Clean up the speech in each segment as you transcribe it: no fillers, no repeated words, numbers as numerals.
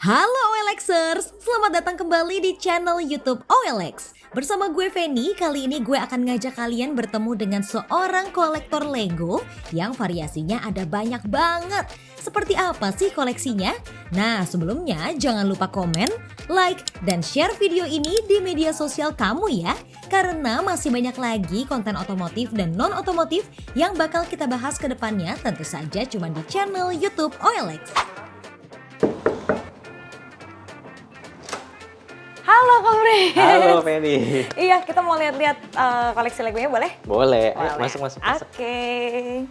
Halo OLXers, selamat datang kembali di channel YouTube OLX. Bersama gue Feni, kali ini gue akan ngajak kalian bertemu dengan seorang kolektor Lego yang variasinya ada banyak banget. Seperti apa sih koleksinya? Nah, sebelumnya jangan lupa komen, like, dan share video ini di media sosial kamu ya. Karena masih banyak lagi konten otomotif dan non-otomotif yang bakal kita bahas ke depannya, tentu saja cuma di channel YouTube OLX. Halo Komri. Halo Feni. Iya, kita mau lihat-lihat koleksi Legonya boleh? Boleh, ayo Boleh. masuk. Oke.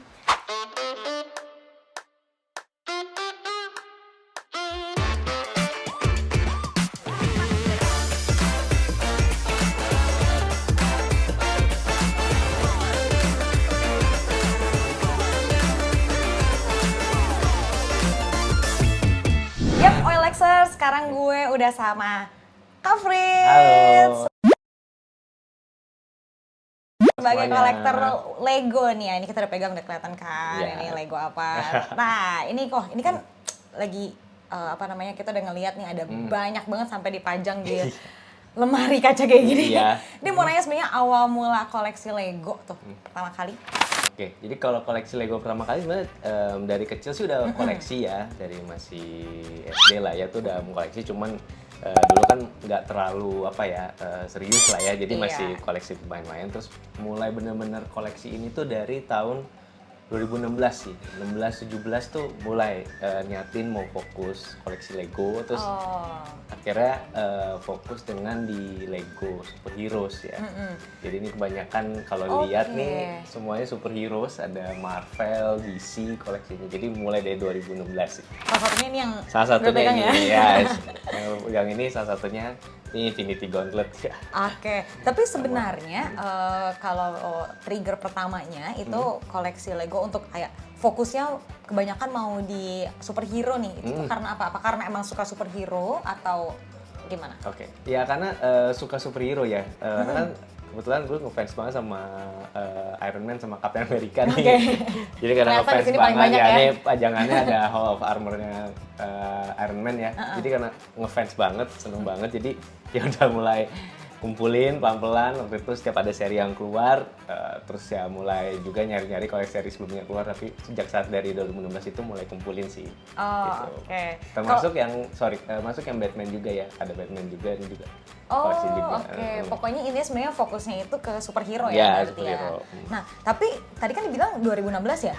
Yap, OLXers, sekarang gue udah sama Kak Fritz. Halo. Sebagai Semuanya. kolektor Lego nih ya, ini kita udah pegang udah kelihatan kan, Iya. ini Lego apa. Nah, ini kan lagi kita udah ngeliat nih ada banyak banget sampai dipajang di lemari kaca kayak gini. Iya. Ini mau nanya sebenarnya awal mula koleksi Lego tuh pertama kali. Oke, jadi kalau koleksi Lego pertama kali sebenarnya dari kecil sih udah koleksi ya, dari masih SD lah ya tuh udah mau koleksi, cuman dulu kan nggak terlalu serius lah ya, jadi Iya. masih koleksi main-main. Terus mulai bener-bener koleksi ini tuh dari tahun 2016 sih, 16-17 tuh mulai niatin mau fokus koleksi Lego, terus Oh. akhirnya fokus dengan di Lego Superheroes ya. Jadi ini kebanyakan kalau lihat Oke. nih semuanya superheroes, ada Marvel, DC koleksinya. Jadi mulai dari 2016 sih. Salah satunya ini yang Salah udah satunya pegang ini ya, yang pegang ini salah satunya ini Infinity Gauntlet ya. Oke, tapi sebenarnya kalau trigger pertamanya itu koleksi Lego untuk kayak fokusnya kebanyakan mau di superhero nih. Itu karena apa? Apa karena emang suka superhero atau gimana? Oke, ya karena suka superhero ya. Karena kan kebetulan gue ngefans banget sama Iron Man sama Captain America nih. Oke. Jadi karena Kelihatan di ngefans sini paling banget banyak ya. ya. Ini pajangannya ada Hall of Armor-nya Iron Man ya. Jadi karena ngefans banget, seneng banget. Jadi ya udah mulai kumpulin pelan-pelan. Waktu itu setiap ada seri yang keluar, terus ya mulai juga nyari-nyari kalau seri sebelumnya keluar. Tapi sejak saat dari 2016 itu mulai kumpulin sih. Oh, gitu. oke. Termasuk masuk yang Batman juga ya. Ada Batman juga, ini juga. Oh, Koleksi juga. oke. Pokoknya ini sebenarnya fokusnya itu ke superhero ya, Ya, berarti superhero. ya. Nah, tapi tadi kan dibilang 2016 ya,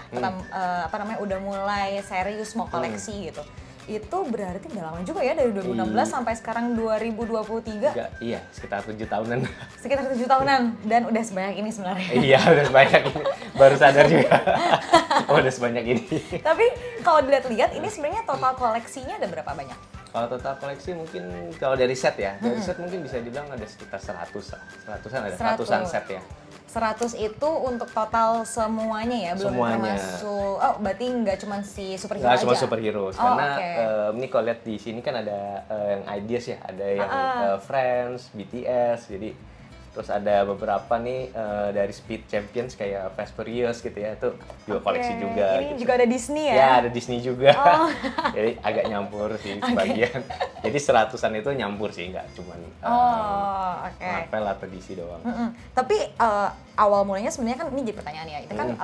udah mulai serius mau koleksi gitu. Itu berarti udah lama juga ya dari 2016 sampai sekarang 2023. Juga, iya, sekitar 7 tahunan. Sekitar 7 tahunan dan udah sebanyak ini sebenarnya. Iya, udah sebanyak ini. Baru sadar juga. Oh, udah sebanyak ini. Tapi kalau dilihat-lihat ini sebenarnya total koleksinya ada berapa banyak? Kalau total koleksi mungkin kalau dari set ya, dari set mungkin bisa dibilang ada sekitar 100 lah. 100-an ada, 100. ratusan set ya. 100 itu untuk total semuanya ya, belum Semuanya. termasuk. Oh, berarti nggak cuma si superhero Nggak aja. cuma superhero, Oh, karena oke. ini kalau lihat di sini kan ada yang Ideas ya, ada yang Friends, BTS, jadi terus ada beberapa nih dari Speed Champions kayak Fast Furious gitu ya, itu juga koleksi Oke, juga. ini gitu. juga ada Disney ya? Ya, ada Disney juga. Oh. Jadi agak nyampur sih sebagian. Jadi 100-an itu nyampur sih, nggak cuman Oh, oke. Marvel atau DC doang. Tapi awal mulanya sebenarnya kan ini jadi pertanyaan ya. Itu kan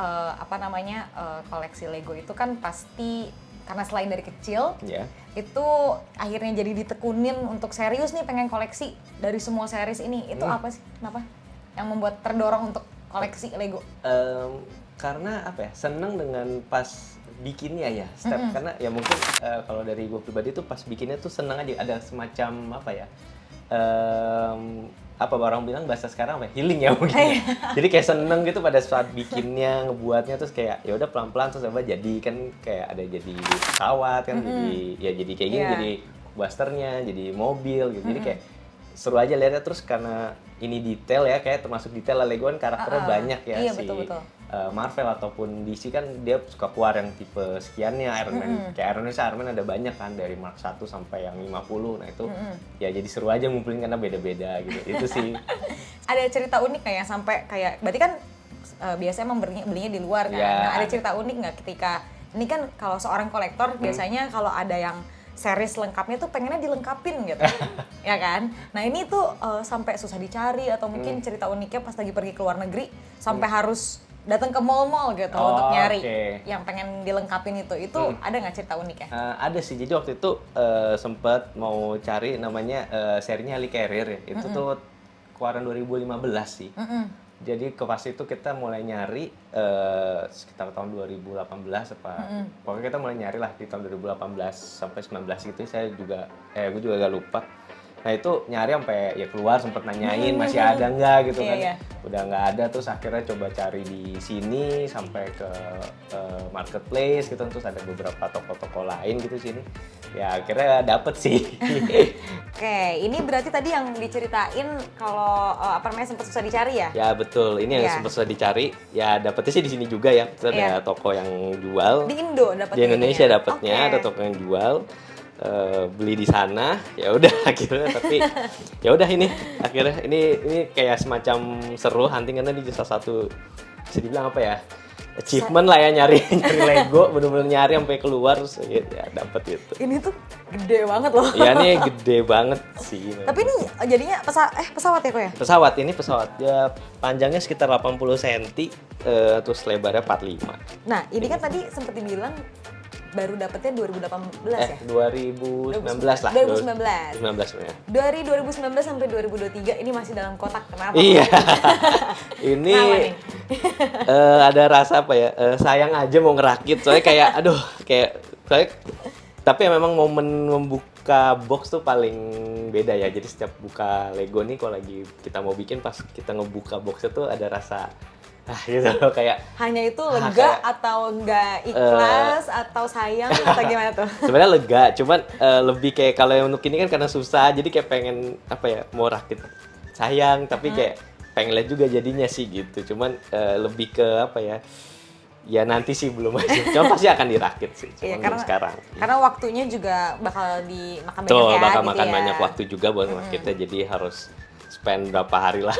koleksi Lego itu kan pasti karena selain dari kecil, Ya. itu akhirnya jadi ditekunin untuk serius nih pengen koleksi dari semua series ini. Itu apa sih? Kenapa? Yang membuat terdorong untuk koleksi Lego? Karena apa ya, seneng dengan pas bikinnya ya, step. Karena ya mungkin kalau dari gue pribadi tuh pas bikinnya tuh seneng aja, ada semacam apa ya, apa orang bilang bahasa sekarang apa ya? Healing ya mungkin ya. Jadi kayak seneng gitu pada saat bikinnya, ngebuatnya, terus kayak ya udah pelan-pelan terus apa jadi kan kayak ada jadi pesawat kan, jadi kayak gini, Iya. jadi busternya, jadi mobil gitu. Jadi kayak seru aja lihatnya, terus karena ini detail ya, kayak termasuk detail lah, Lego kan karakternya banyak ya. Iya, si betul. Marvel ataupun DC kan dia suka keluar yang tipe sekiannya. Iron Man, kayak Iron Man ada banyak kan, dari Mark 1 sampai yang 50. Nah itu ya jadi seru aja ngumpulin karena beda-beda gitu. Itu sih. Ada cerita unik kayak sampai kayak berarti kan biasanya emang belinya di luar kan. Ya. Nah, ada cerita unik nggak ketika ini kan kalau seorang kolektor biasanya kalau ada yang series lengkapnya tuh pengennya dilengkapin gitu. Ya kan? Nah, ini tuh sampai susah dicari atau mungkin cerita uniknya pas lagi pergi ke luar negeri sampai harus datang ke mall-mall gitu untuk nyari yang pengen dilengkapin itu ada nggak cerita uniknya? Ada sih, jadi waktu itu sempat mau cari namanya serinya Ali Carrier ya, itu tuh keluaran 2015 sih. Jadi ke pas itu kita mulai nyari sekitar tahun 2018 pokoknya kita mulai nyari lah di tahun 2018 sampai 19 gitu, gue juga agak lupa. Nah itu nyari sampai ya keluar, sempet nanyain masih ada nggak gitu kan. Udah nggak ada, terus akhirnya coba cari di sini sampai ke marketplace gitu, terus ada beberapa toko-toko lain gitu sini. Ya akhirnya dapet sih. Oke, ini berarti tadi yang diceritain kalau apa namanya sempat susah dicari ya? Ya betul, ini yang sempat susah dicari. Ya dapetnya sih di sini juga ya. Terus ada toko yang jual. Di Indo dapetnya? Di Indonesia dapetnya, ada toko yang jual. Beli di sana, ya udah akhirnya, tapi ya udah ini akhirnya ini kayak semacam seru hunting karena di salah satu bisa dibilang apa ya, achievement lah ya, nyari Lego, bener-bener nyari sampai keluar terus ya dapet gitu. Ini tuh gede banget loh. Iya nih gede banget sih. Tapi ini jadinya pesawat ya kok ya? Pesawat ya, panjangnya sekitar 80 cm, terus lebarnya 45. Nah ini kan tadi sempet dibilang baru dapetnya 2018 ya? 2019 lah. 2019 ya. Dari 2019 sampai 2023 ini masih dalam kotak, kenapa? Iya. Ini ada rasa apa ya? Sayang aja mau ngerakit, soalnya kayak aduh, tapi memang momen membuka box tuh paling beda ya. Jadi setiap buka Lego nih kalau lagi kita mau bikin, pas kita ngebuka boxnya tuh ada rasa gitu kayak hanya itu lega atau enggak ikhlas atau sayang atau gimana tuh? Sebenarnya lega, cuman lebih kayak kalau yang untuk ini kan karena susah, jadi kayak pengen apa ya, mau rakit sayang tapi kayak pengen lihat juga jadinya sih gitu. Cuman lebih ke apa ya? Ya nanti sih belum aja. Cuma pasti akan dirakit sih. Cuma belum sekarang. Karena waktunya juga bakal dimakan banyak ya. gitu Bakal makan banyak waktu juga buat rakitnya, jadi harus spend berapa hari lah.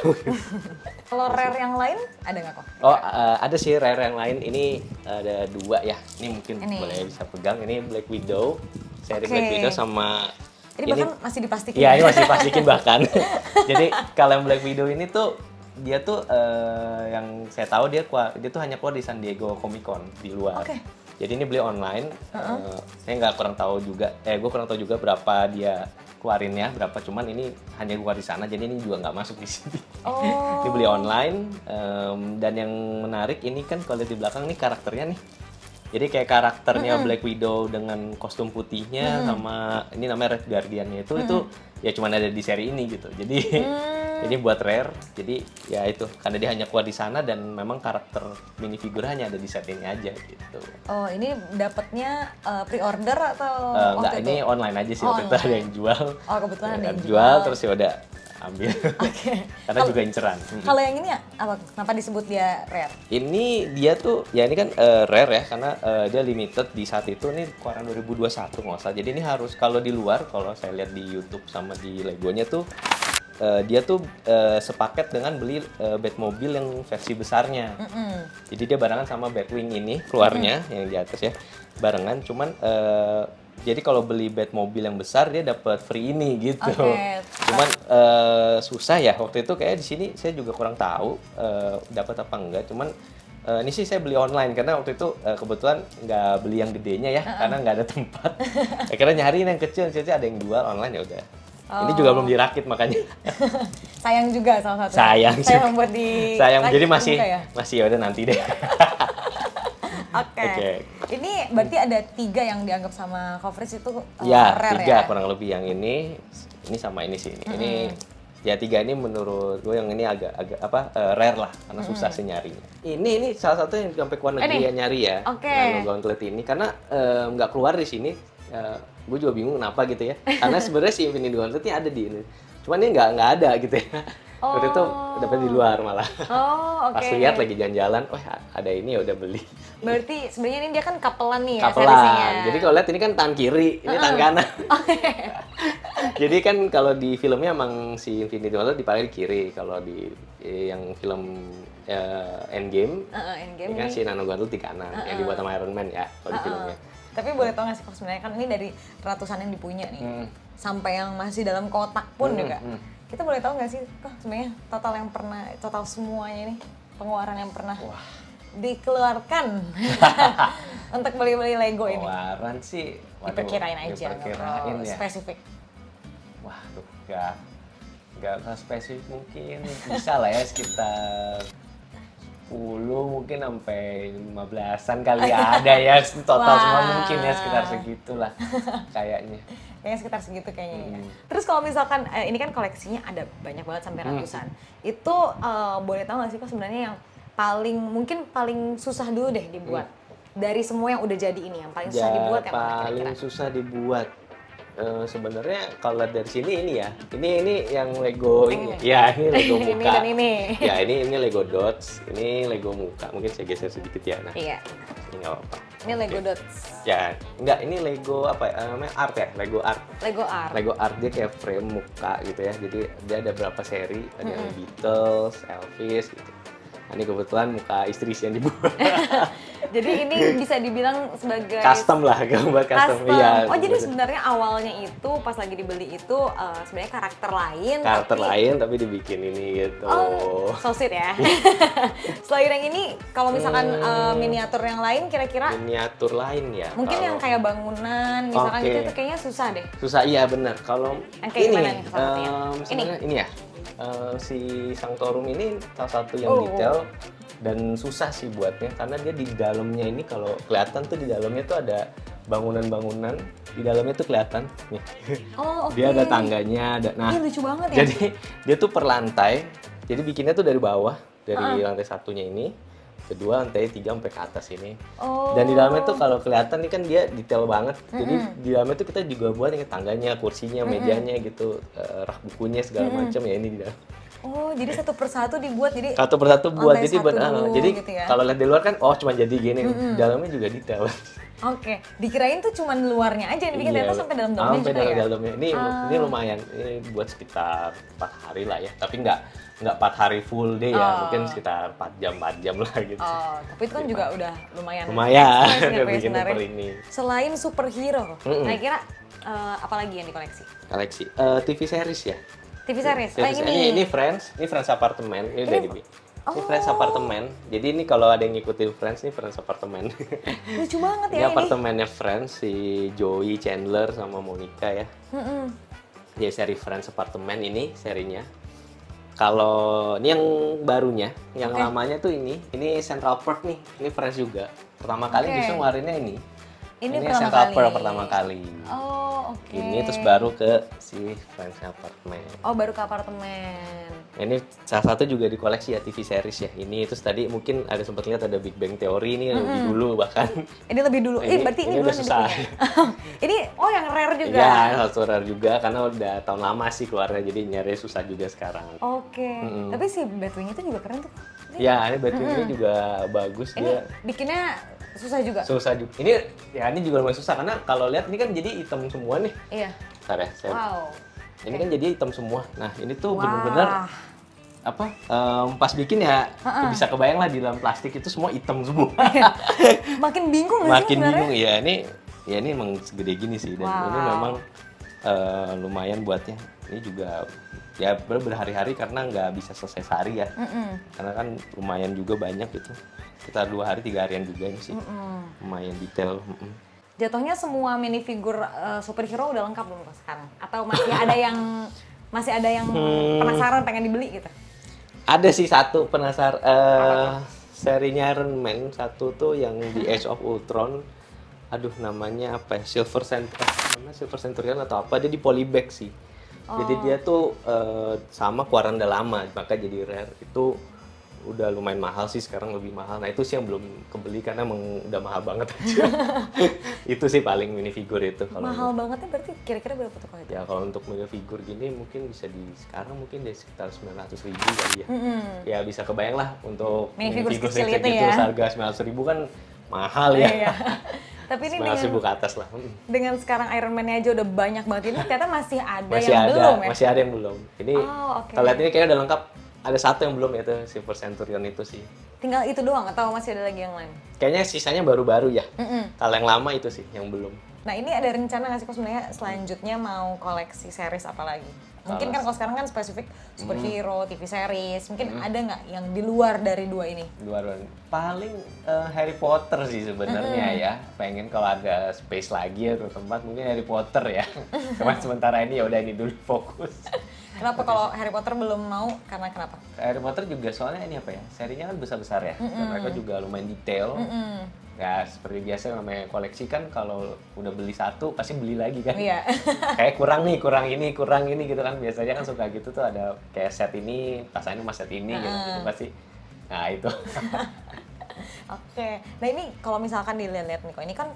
Kalau rare yang lain ada nggak kok? Ada sih rare yang lain. Ini ada 2 ya. Ini mungkin boleh bisa pegang. Ini Black Widow, seri Black Widow sama ini bahkan masih diplastikin. Iya, ini masih diplastikin bahkan. Jadi kalau yang Black Widow ini tuh dia tuh yang saya tahu dia tuh hanya keluar di San Diego Comic Con di luar. Jadi ini beli online. Saya kurang tahu juga berapa dia keluarinnya berapa, cuman ini hanya keluar di sana, jadi ini juga nggak masuk di sini. Ini beli online. Dan yang menarik ini kan kalau di belakang nih karakternya nih, jadi kayak karakternya Black Widow dengan kostum putihnya sama ini namanya Red Guardian-nya itu ya cuman ada di seri ini gitu. Jadi ini buat rare, jadi ya itu karena dia hanya keluar di sana dan memang karakter minifigurnya hanya ada di set ini aja gitu. Oh, ini dapatnya pre-order atau enggak, ini online aja sih, waktu itu ada yang jual. Oh, kebetulan ada yang jual terus ya udah ambil. Karena juga inceran. Kalau yang ini ya apa, kenapa disebut dia rare? Ini dia tuh ya ini kan rare ya karena dia limited di saat itu, nih keluaran 2021 nggak salah. Jadi ini harus kalau di luar, kalau saya lihat di YouTube sama di Legonya tuh dia tuh sepaket dengan beli Batmobile yang versi besarnya. Jadi dia barengan sama Batwing ini keluarnya yang di atas ya, barengan. Cuman jadi kalau beli Batmobile yang besar dia dapat free ini gitu. Cuman susah ya waktu itu, kayak di sini saya juga kurang tahu dapat apa enggak. Cuman ini sih saya beli online karena waktu itu kebetulan nggak beli yang gedenya ya, karena nggak ada tempat. Akhirnya nyariin yang kecil ada yang jual online, ya udah. Ini juga belum dirakit makanya. Sayang juga salah satu. Sayang buat di. Sayang, jadi masih ya udah nanti deh. Oke. Ini berarti ada 3 yang dianggap sama Coverage itu rare 3 ya? kurang lebih. Yang ini sama ini sih. Ini ya 3 ini menurut gue yang ini agak rare lah karena susah sih nyarinya. Ini salah satu yang sampai keluar negeri nyari ya. Nano Gauntlet ini karena nggak keluar di sini. Gue juga bingung kenapa gitu ya. Karena sebenarnya si Infinity Gauntlet ini ada di ini. Cuman ini nggak ada gitu ya. Waktu itu dapet di luar malah. Pas lihat lagi jalan-jalan, ada ini ya udah beli. Berarti sebenarnya ini dia kan kapelan nih ya. Kapelan. Jadi kalau lihat ini kan tangan kiri, ini tangan kanan. Jadi kan kalau di filmnya emang si Infinity Gauntlet dipakai di kiri. Kalau di yang film Endgame, ini kan si Nano Gauntlet di kanan, yang dibuat sama Iron Man ya kalau di filmnya. Tapi boleh tau gak sih kok sebenarnya kan ini dari ratusan yang dipunya nih, sampai yang masih dalam kotak pun juga. Kita boleh tahu nggak sih kok sebenarnya total semuanya nih pengeluaran yang pernah dikeluarkan untuk beli-beli Lego ini? Pengeluaran sih, Diperkirain aja, diperkirain ya. spesifik. Wah, tuh nggak spesifik, mungkin bisa lah ya sekitar 10 mungkin sampai 15-an kali ada ya total semua mungkin ya sekitar segitulah kayaknya. Kayaknya sekitar segitu kayaknya ya. Terus kalau misalkan ini kan koleksinya ada banyak banget sampai ratusan. Itu boleh tahu nggak sih kok sebenarnya yang paling susah dulu deh dibuat dari semua yang udah jadi ini, yang paling susah dibuat yang mana paling kira-kira? susah dibuat. Sebenarnya kalau lihat dari sini ini ya, ini yang Lego ini ya, ini Lego muka. Ini dan ini. Ya ini Lego dots, ini Lego muka. Mungkin saya geser sedikit ya. Nah, Iya. ini nggak apa-apa. Ini Lego dots. Ya, enggak, ini Lego apa ya? Namanya art ya, Lego art. Lego art. Lego art dia kayak frame muka gitu ya. Jadi dia ada berapa seri, ada yang Beatles, Elvis gitu. Nah, ini kebetulan muka istri sih yang dibuat. Jadi ini bisa dibilang sebagai Custom lah, gambar custom. Iya. Oh, jadi sebenarnya awalnya itu pas lagi dibeli itu sebenarnya karakter lain. Lain tapi dibikin ini gitu. Oh, so sweet ya. Selain yang ini, kalau misalkan miniatur yang lain kira-kira Miniatur lain ya. mungkin yang kayak bangunan, misalkan Oke. gitu itu kayaknya susah deh. Susah, iya benar. Kalau Yang kayak ini, gimana nih salah satunya? sebenarnya ini ya. Si Sanctorum ini salah satu yang detail dan susah sih buatnya karena dia di dalamnya ini kalau kelihatan tuh di dalamnya tuh ada bangunan-bangunan di dalamnya tuh kelihatan nih. Oh, oke. Dia ada tangganya, ada. Nah, Ih, lucu banget ya. jadi dia tuh per lantai. Jadi bikinnya tuh dari bawah, dari lantai satunya ini, kedua lantai 3 sampai ke atas ini. Oh. Dan di dalamnya tuh kalau kelihatan nih kan dia detail banget. Jadi di dalamnya tuh kita juga buat yang tangganya, kursinya, mejanya gitu, rak bukunya segala macam ya ini di dalam. Oh, jadi satu persatu dibuat jadi Satu persatu buat lantai jadi satu dulu jadi gitu ya. kalau lihat di luar kan cuma jadi gini. Di dalamnya juga detail. Oke, dikirain tuh cuman luarnya aja yang dibikin, ternyata sampai dalam-dalamnya Sampai juga ya. dalamnya. Ini lumayan. Ini buat sekitar 4 hari lah ya. Tapi nggak 4 hari full day ya. Mungkin sekitar 4 jam lah gitu. Oh, tapi itu kan juga udah lumayan. Lumayan expensive ya bikin sebenarnya. per ini. Selain superhero, kira-kira apa lagi yang dikoleksi? Koleksi TV series ya. TV series. Oh, TV yang ini Friends apartemen. Ini udah dibikin. Ini Friends apartemen. Jadi ini kalau ada yang ngikutin Friends, ini Friends apartemen. lucu banget Ini ya ini. apartemennya Friends, si Joey, Chandler, sama Monica ya. Jadi seri Friends apartemen ini serinya. Kalau ini yang barunya, yang lamanya tuh ini Central Park nih. Ini Friends juga. Pertama kali justru ngeluarinnya ini. Ini Central pertama Park kali. pertama kali. Oh, oke. Ini terus baru ke si Friends apartemen. Oh, baru ke apartemen. Ini salah satu juga di koleksi ya TV series ya. Ini terus tadi mungkin ada sempat lihat ada Big Bang Theory ini lebih dulu bahkan. Ini lebih dulu. Berarti ini udah duluan yang susah. dipunya. Ini yang rare juga. Iya, satu rare juga karena udah tahun lama sih keluarnya jadi nyari susah juga sekarang. Oke. Tapi si Batwing itu juga keren tuh. Ya, ini batu ini juga bagus Ini dia. bikinnya susah juga. Susah juga. Ini juga lumayan susah karena kalau lihat ini kan jadi hitam semua nih. Iya. Bentar ya, Wow. ini kan jadi hitam semua. Nah, ini tuh bener-bener pas bikin ya bisa kebayang lah di dalam plastik itu semua hitam semua. Makin bingung nggak sih Makin sebenarnya? bingung ya ini emang segede gini sih dan ini memang lumayan buatnya. Ini juga ya berhari-hari karena nggak bisa selesai sehari ya. Karena kan lumayan juga banyak gitu. Sekitar 2 hari 3 harian juga ini sih. Lumayan detail. Jatuhnya semua minifigure superhero udah lengkap belum Pak, sekarang? Atau masih ada yang penasaran pengen dibeli gitu? Ada sih satu serinya Iron Man satu tuh yang di Age of Ultron. Aduh namanya apa ya? Silver Centurion atau apa? Dia di polybag sih. Jadi dia tuh sama keluaran udah lama, maka jadi rare. Itu udah lumayan mahal sih, sekarang lebih mahal. Nah itu sih yang belum kebeli karena emang udah mahal banget aja. Itu sih paling minifigure itu. Mahal bangetnya berarti kira-kira berapa tuh kalau itu? Ya kalau untuk minifigure gini mungkin bisa sekarang mungkin sekitar 900.000 kali ya. Ya bisa kebayang lah untuk Minifigure minifigure sekecil itu segitu ya. harga 900.000 kan mahal ya. Iya. Tapi ini 900.000 ke atas lah. dengan sekarang Iron Man-nya aja udah banyak banget ini ternyata masih ada Masih yang ada, belum ya? masih ada yang belum. Ini Oh, oke. kalau lihat ini kayaknya udah lengkap. Ada satu yang belum, yaitu Silver Centurion itu sih. Tinggal itu doang atau masih ada lagi yang lain? Kayaknya sisanya baru-baru ya. Kalau yang lama itu sih yang belum. Nah ini ada rencana nggak sih kok sebenarnya selanjutnya mau koleksi series apa lagi? Mungkin kan kalau sekarang kan spesifik superhero, TV series, mungkin ada nggak yang di luar dari dua ini? Luar paling Harry Potter sih sebenarnya ya. Pengen kalau ada space lagi atau tempat mungkin Harry Potter ya. Cuman sementara ini ya udah ini dulu fokus. Kenapa kalau Harry Potter belum mau? Karena kenapa? Harry Potter juga soalnya ini apa ya? Serinya kan besar-besar ya. Dan mereka juga lumayan detail. Ya seperti biasa namanya koleksi kan, kalau udah beli satu pasti beli lagi kan. Iya. Kayak kurang ini gitu kan. Biasanya kan suka gitu tuh, ada kayak set ini, pasangannya sama set ini gitu pasti. Nah itu. Oke. Nah ini kalau misalkan dilihat-lihat nih kok, ini kan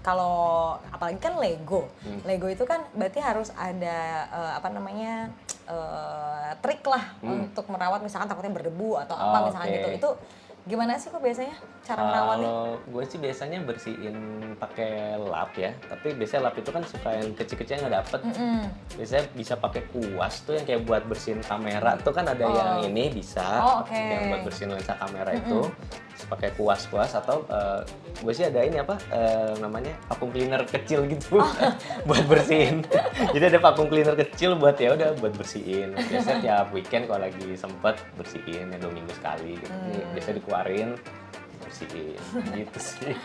kalau apalagi kan Lego. Lego itu kan berarti harus ada trik lah untuk merawat, misalkan takutnya berdebu atau apa misalkan gitu. Itu gimana sih kok biasanya cara merawatnya? Kalau gue sih biasanya bersihin pakai lap ya, tapi biasanya lap itu kan suka yang kecil-kecil nggak dapet. Biasanya bisa pakai kuas tuh yang kayak buat bersihin kamera tuh kan ada yang ini bisa, yang buat bersihin lensa kamera itu. Pakai kuas-kuas atau gue sih ada ini namanya vacuum cleaner kecil gitu buat bersihin. Jadi ada vacuum cleaner kecil buat ya udah buat bersihin. Biasanya tiap weekend kalau lagi sempet bersihin ya 2 minggu sekali gitu. Biasanya dikeluarin bersihin gitu sih.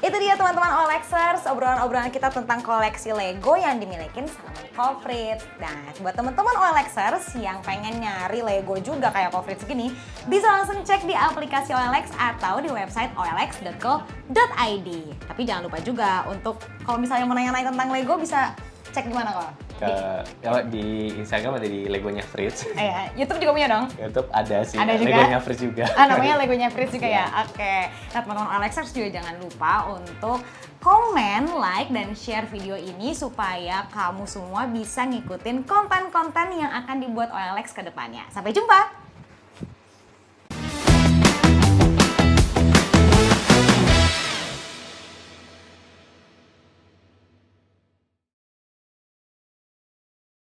Itu dia teman-teman Olexers, obrolan-obrolan kita tentang koleksi Lego yang dimiliki sama Ko Fritz. Nah, buat teman-teman Olexers yang pengen nyari Lego juga kayak Ko Fritz gini, bisa langsung cek di aplikasi OLX atau di website olx.co.id. Tapi jangan lupa juga untuk kalau misalnya mau nanya-nanya tentang Lego bisa cek di mana kok? Di Instagram ada di Legonya Fritz. YouTube juga punya dong? YouTube ada sih. Ada juga? Legonya Fritz juga. Namanya Legonya Fritz juga ya? Oke. Nah teman-teman Olexers juga jangan lupa untuk komen, like, dan share video ini supaya kamu semua bisa ngikutin konten-konten yang akan dibuat OLX ke depannya. Sampai jumpa!